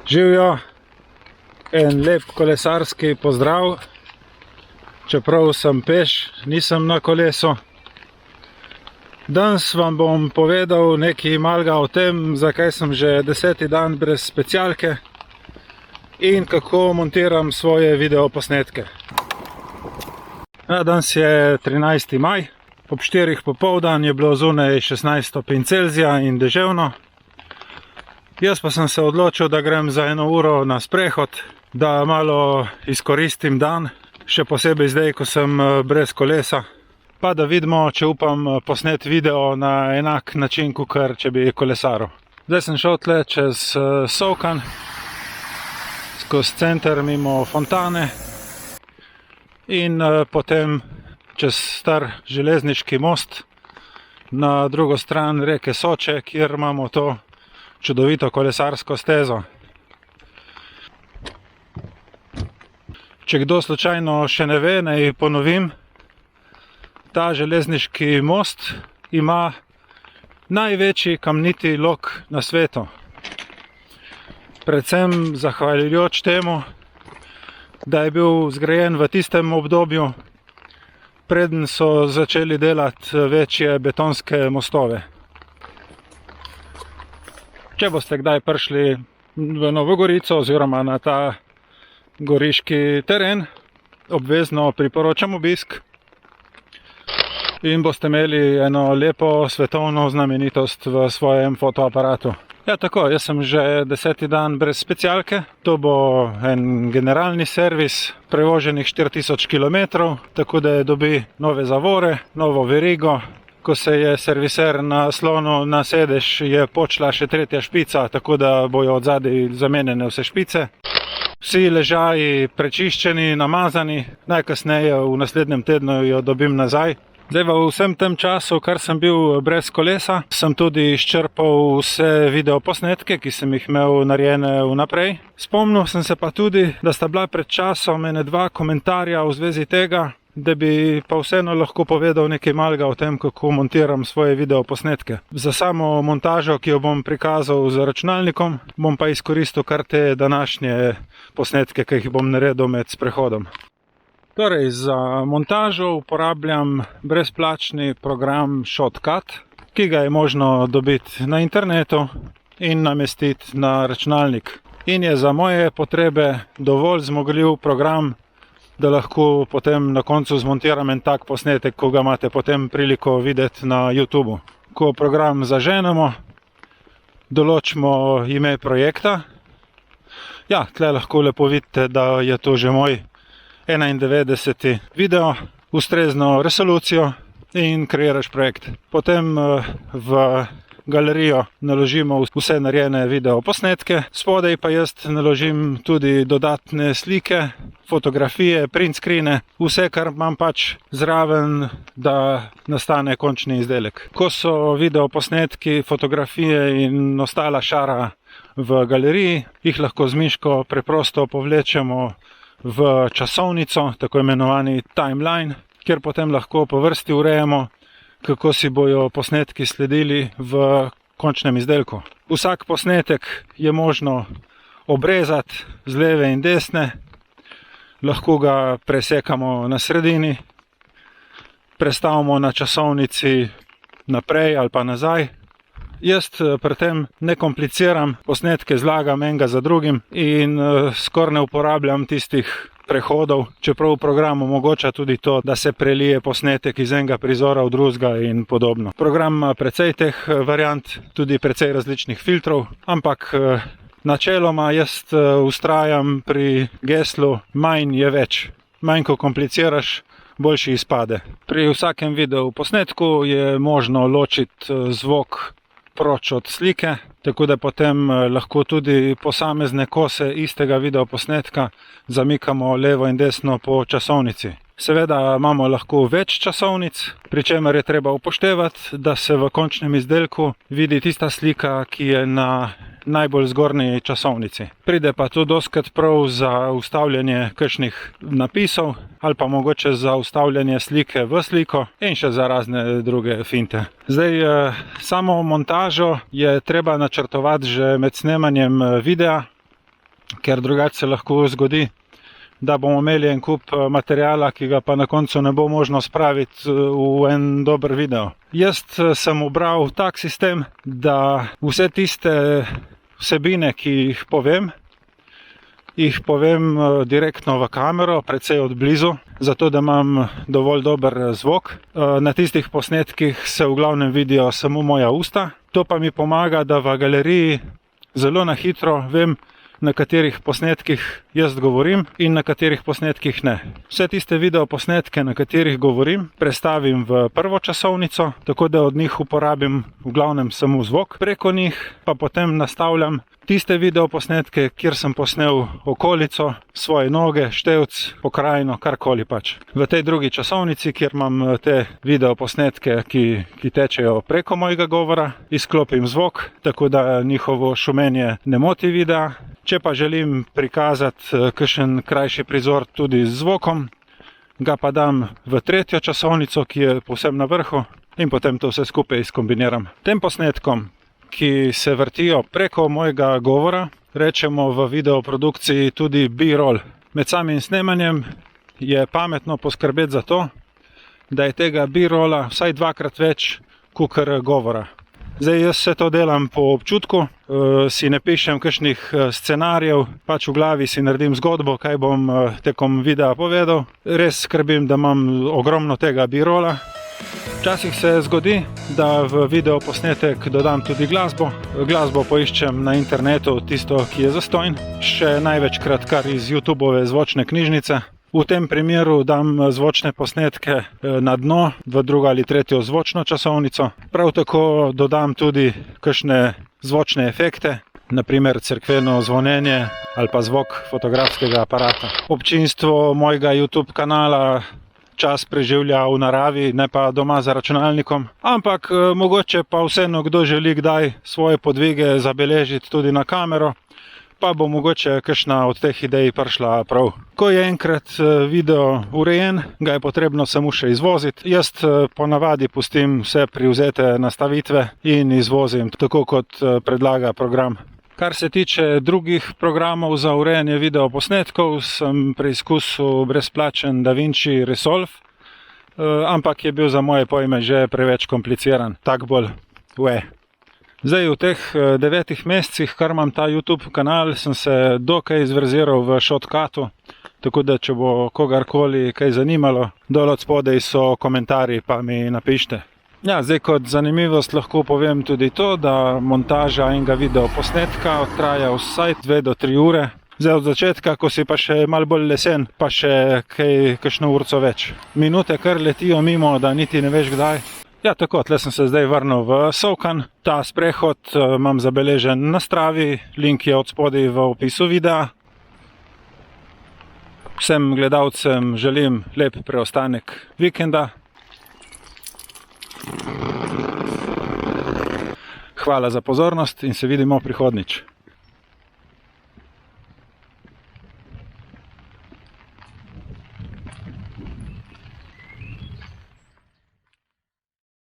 Živijo, en lep kolesarski pozdrav, čeprav sem peš, nisem na kolesu. Danes vam bom povedal nekaj malega o tem, zakaj sem že 10. dan brez specialke in kako montiram svoje videoposnetke. Danes je 13. maj, ob 4. popoldan je bilo zunaj 16 stopinj Celzija in deževno. Jaz pa sem se odločil, da grem za 1 uro na sprehod, da malo izkoristim dan, še posebej zdaj, ko sem brez kolesa, pa da vidimo, če upam posnet video na enak način, kakor če bi kolesaril. Zdaj sem šel tle čez Solkan, skozi center mimo fontane in potem čez star železniški most na drugo stran reke Soče, kjer imamo to čudovito kolesarsko stezo. Če kdo slučajno še ne ve, naj ponovim, ta železniški most ima največji kamniti lok na svetu. Predvsem zahvaljujoč temu, da je bil zgrajen v tistem obdobju, preden so začeli delati večje betonske mostove. Če boste kdaj prišli v Novo Gorico oziroma na ta goriški teren, obvezno priporočam obisk in boste imeli eno lepo svetovno znamenitost v svojem fotoaparatu. Ja, tako, jaz sem že 10. dan brez specialke. To bo en generalni servis, prevoženih 4000 km, tako da dobi nove zavore, novo verigo. Ko se je serviser naslonil na sedež, je počela še 3. špica, tako da bojo od zadaj zamenjene vse špice. Vsi ležaji prečiščeni, namazani, najkasneje v naslednjem tednu jo dobim nazaj. Zdaj, v vsem tem času, kar sem bil brez kolesa, sem tudi izčrpal vse videoposnetke, ki sem jih imel narejene vnaprej. Spomnil sem se pa tudi, da sta bila pred časom ene 2 komentarja v zvezi tega, da bi pa vseeno lahko povedal nekaj malega o tem, kako montiram svoje videoposnetke. Za samo montažo, ki jo bom prikazal z računalnikom, bom pa izkoristil kar te današnje posnetke, ki jih bom naredil med sprehodom. Torej, za montažo uporabljam brezplačni program Shotcut, ki ga je možno dobiti na internetu in namestiti na računalnik. In je za moje potrebe dovolj zmogljiv program, da lahko potem na koncu zmontiram en tak posnetek, ko ga imate potem priliko videti na YouTubu. Ko program zaženemo, določimo ime projekta. Ja, tle lahko lepo vidite, da je to že moj 91. video, ustrezno resolucijo in kreiraš projekt. Potem v galerijo naložimo vse narejene videoposnetke, spodaj pa jaz naložim tudi dodatne slike, fotografije, print screene, vse, kar imam pač zraven, da nastane končni izdelek. Ko so videoposnetki, fotografije in ostala šara v galeriji, jih lahko z miško preprosto povlečemo v časovnico, tako imenovani timeline, kjer potem lahko po vrsti urejamo, kako si bojo posnetki sledili v končnem izdelku. Vsak posnetek je možno obrezati z leve in desne, lahko ga presekamo na sredini, prestavimo na časovnici naprej ali pa nazaj. Jaz pri tem ne kompliciram, posnetke zlagam enega za drugim in skoraj ne uporabljam tistih prehodov, čeprav program omogoča tudi to, da se prelije posnetek iz enega prizora v drugega in podobno. Program ima precej teh variant, tudi precej različnih filtrov, ampak načeloma jaz vztrajam pri geslu manj je več. Manj ko kompliciraš, boljši izpade. Pri vsakem videu posnetku je možno ločiti zvok proč od slike, tako da potem lahko tudi posamezne kose istega videoposnetka zamikamo levo in desno po časovnici. Seveda imamo lahko več časovnic, pri čemer je treba upoštevati, da se v končnem izdelku vidi tista slika, ki je na najbolj zgornji časovnici. Pride pa tu dostikrat prav za vstavljanje kakšnih napisov ali pa mogoče za vstavljanje slike v sliko in še za razne druge finte. Zdaj, samo montažo je treba načrtovati že med snemanjem videa, ker drugače se lahko zgodi, da bomo imeli en kup materiala, ki ga pa na koncu ne bo možno spraviti v en dober video. Jaz sem ubral tak sistem, da vse tiste vsebine, ki jih povem direktno v kamero, precej od blizu, zato da imam dovolj dober zvok. Na tistih posnetkih se v glavnem vidijo samo moja usta. To pa mi pomaga, da v galeriji zelo na hitro vem, na katerih posnetkih jaz govorim in na katerih posnetkih ne. Vse tiste videoposnetke, na katerih govorim, prestavim v prvo časovnico, tako da od njih uporabim v glavnem samo zvok. Preko njih pa potem nastavljam tiste videoposnetke, kjer sem posnel okolico, svoje noge, števc, pokrajino, karkoli pač. V tej drugi časovnici, kjer imam te videoposnetke, ki tečejo preko mojega govora, izklopim zvok, tako da njihovo šumenje ne moti videa. Če pa želim prikazati kakšen krajši prizor tudi z zvokom, ga pa dam v tretjo časovnico, ki je povsem na vrhu, in potem to vse skupaj skombiniram. Tem posnetkom, ki se vrtijo preko mojega govora, rečemo v videoprodukciji tudi B-roll. Med samim snemanjem je pametno poskrbeti za to, da je tega B-rolla vsaj dvakrat več kakor govora. Zdaj jaz vse to delam po občutku, si ne pišem kakšnih scenarijev, pač v glavi si naredim zgodbo, kaj bom tekom videa povedal. Res skrbim, da imam ogromno tega B-rolla. Včasih se zgodi, da v videoposnetek dodam tudi glasbo. Glasbo poiščem na internetu, tisto, ki je zastonj, še največkrat kar iz YouTubeove zvočne knjižnice. V tem primeru dam zvočne posnetke na dno, v drugo ali tretjo zvočno časovnico. Prav tako dodam tudi kakšne zvočne efekte, naprimer cerkveno zvonjenje ali pa zvok fotografskega aparata. Občinstvo mojega YouTube kanala čas preživlja v naravi, ne pa doma za računalnikom. Ampak mogoče pa vseeno kdo želi kdaj svoje podvige zabeležiti tudi na kamero, pa bo mogoče kakšna od teh idej prišla prav. Ko je enkrat video urejen, ga je potrebno samo še izvoziti. Jaz ponavadi pustim vse privzete nastavitve in izvozim, tako kot predlaga program. Kar se tiče drugih programov za urejanje videoposnetkov, sem preizkusil brezplačen DaVinci Resolve, ampak je bil za moje pojme že preveč kompliciran, tak bolj Zdaj v teh 9 mesecih, kar imam ta YouTube kanal, sem se dokaj zverziral v shortcutu, tako da če bo kogarkoli kaj zanimalo, dol od spodaj so komentarji, pa mi napište. Ja, zdaj kot zanimivost lahko povem tudi to, da montaža enega videoposnetka traja vsaj 2 do 3 ure. Zdaj od začetka, ko si pa še malo bolj lesen, pa še kakšno urco več. Minute kar letijo mimo, da niti ne veš kdaj. Ja, tako, tle sem se zdaj vrnil v Solkan. Ta sprehod imam zabeležen na Stravi, link je od spodaj v opisu videa. Vsem gledalcem želim lep preostanek vikenda. Hvala za pozornost in se vidimo prihodnjič.